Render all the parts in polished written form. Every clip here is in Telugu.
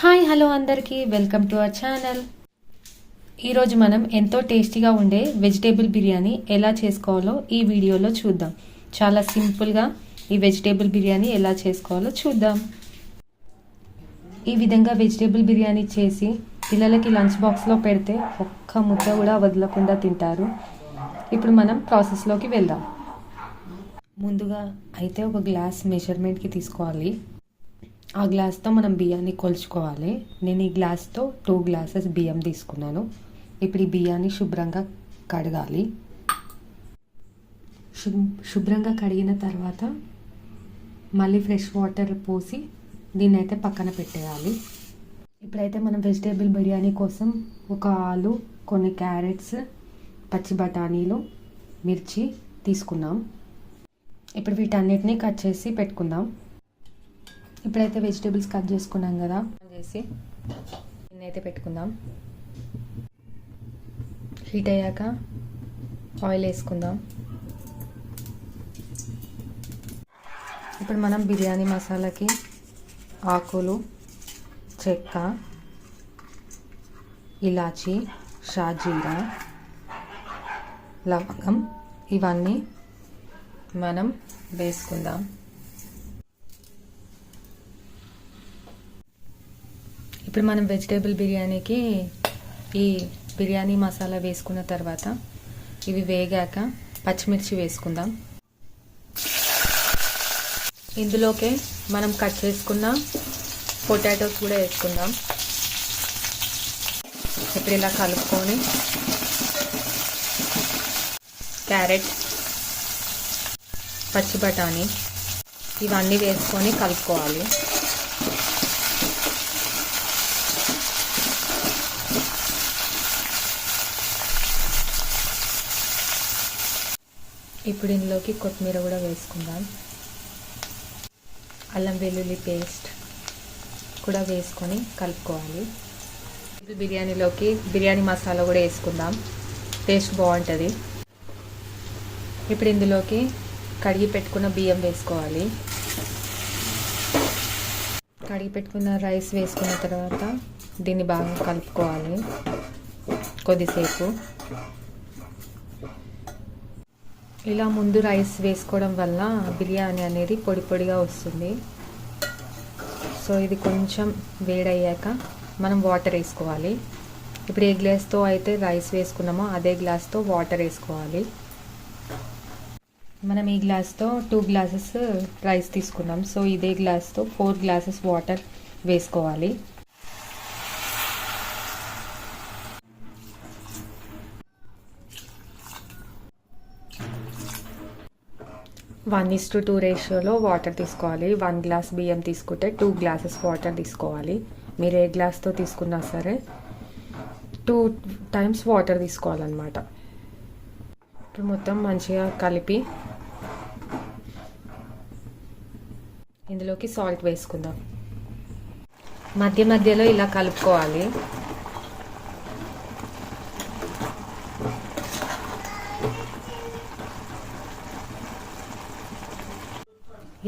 హాయ్ హలో అందరికీ వెల్కమ్ టు అవర్ ఛానల్. ఈరోజు మనం ఎంతో టేస్టీగా ఉండే వెజిటేబుల్ బిర్యానీ ఎలా చేసుకోవాలో ఈ వీడియోలో చూద్దాం. చాలా సింపుల్గా ఈ వెజిటేబుల్ బిర్యానీ ఎలా చేసుకోవాలో చూద్దాం. ఈ విధంగా వెజిటేబుల్ బిర్యానీ చేసి పిల్లలకి లంచ్ బాక్స్లో పెడితే ఒక్క ముద్ద కూడా వదలకుండా తింటారు. ఇప్పుడు మనం ప్రాసెస్లోకి వెళ్దాం. ముందుగా అయితే ఒక గ్లాస్ మెజర్మెంట్కి తీసుకోవాలి. ఆ గ్లాస్తో మనం బియ్యాన్ని కొలుచుకోవాలి. నేను ఈ గ్లాస్తో 2 గ్లాసెస్ బియ్యం తీసుకున్నాను. ఇప్పుడు ఈ బియ్యాన్ని శుభ్రంగా కడగాలి. శుభ్రంగా కడిగిన తర్వాత మళ్ళీ ఫ్రెష్ వాటర్ పోసి దీన్ని అయితే పక్కన పెట్టేయాలి. ఇప్పుడైతే మనం వెజిటేబుల్ బిర్యానీ కోసం ఒక ఆలు, కొన్ని క్యారెట్స్, పచ్చి బఠానీలు, మిర్చి తీసుకున్నాం. ఇప్పుడు వీటన్నిటిని కట్ చేసి పెట్టుకుందాం. ఇప్పుడైతే వెజిటేబుల్స్ కట్ చేసుకున్నాం కదా, చేసి దీన్నైతే పెట్టుకుందాం. హీట్ అయ్యాక ఆయిల్ వేసుకుందాం. ఇప్పుడు మనం బిర్యానీ మసాలాకి ఆకులు, చెక్క, ఇలాచి, షాజీరా, లవంగం ఇవన్నీ మనం వేసుకుందాం. ఇప్పుడు మనం వెజిటేబుల్ బిర్యానీకి ఈ బిర్యానీ మసాలా వేసుకున్న తర్వాత ఇవి వేగాక పచ్చిమిర్చి వేసుకుందాం. ఇందులోకే మనం కట్ చేసుకున్న పొటాటోస్ కూడా వేసుకుందాం. ఇప్పుడు ఇలా కలుపుకొని క్యారెట్, పచ్చి బఠానీ ఇవన్నీ వేసుకొని కలుపుకోవాలి. ఇప్పుడు ఇందులోకి కొత్తిమీర కూడా వేసుకుందాం. అల్లం వెల్లుల్లి పేస్ట్ కూడా వేసుకొని కలుపుకోవాలి. బిర్యానీలోకి బిర్యానీ మసాలా కూడా వేసుకుందాం, టేస్ట్ బాగుంటుంది. ఇప్పుడు ఇందులోకి కడిగి పెట్టుకున్న బియ్యం వేసుకోవాలి. కడిగి పెట్టుకున్న రైస్ వేసుకున్న తర్వాత దీన్ని బాగా కలుపుకోవాలి కొద్దిసేపు. ఇలా ముందు రైస్ వేసుకోవడం వల్ల బిర్యానీ అనేది పొడి పొడిగా వస్తుంది. సో ఇది కొంచెం వేడయ్యాక మనం వాటర్ వేసుకోవాలి. ఇప్పుడు ఏ గ్లాస్తో అయితే రైస్ వేసుకున్నామో అదే గ్లాస్తో వాటర్ వేసుకోవాలి. మనం ఈ గ్లాస్తో 2 గ్లాసెస్ రైస్ తీసుకున్నాం. సో ఇదే గ్లాస్తో 4 గ్లాసెస్ వాటర్ వేసుకోవాలి. 1:2 రేషియోలో వాటర్ తీసుకోవాలి. 1 గ్లాస్ బియ్యం తీసుకుంటే 2 గ్లాసెస్ వాటర్ తీసుకోవాలి. మీరు ఏ గ్లాస్తో తీసుకున్నా సరే 2 టైమ్స్ వాటర్ తీసుకోవాలన్నమాట. ఇప్పుడు మొత్తం మంచిగా కలిపి ఇందులోకి సాల్ట్ వేసుకుందాం. మధ్య మధ్యలో ఇలా కలుపుకోవాలి.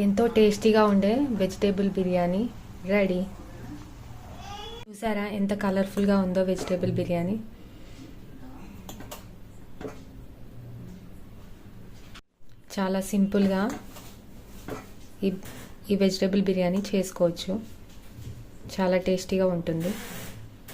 ఎంతో టేస్టీగా ఉండే వెజిటేబుల్ బిర్యానీ రెడీ. చూసారా ఎంత కలర్ఫుల్గా ఉందో వెజిటేబుల్ బిర్యానీ. చాలా సింపుల్గా ఈ వెజిటేబుల్ బిర్యానీ చేసుకోవచ్చు. చాలా టేస్టీగా ఉంటుంది.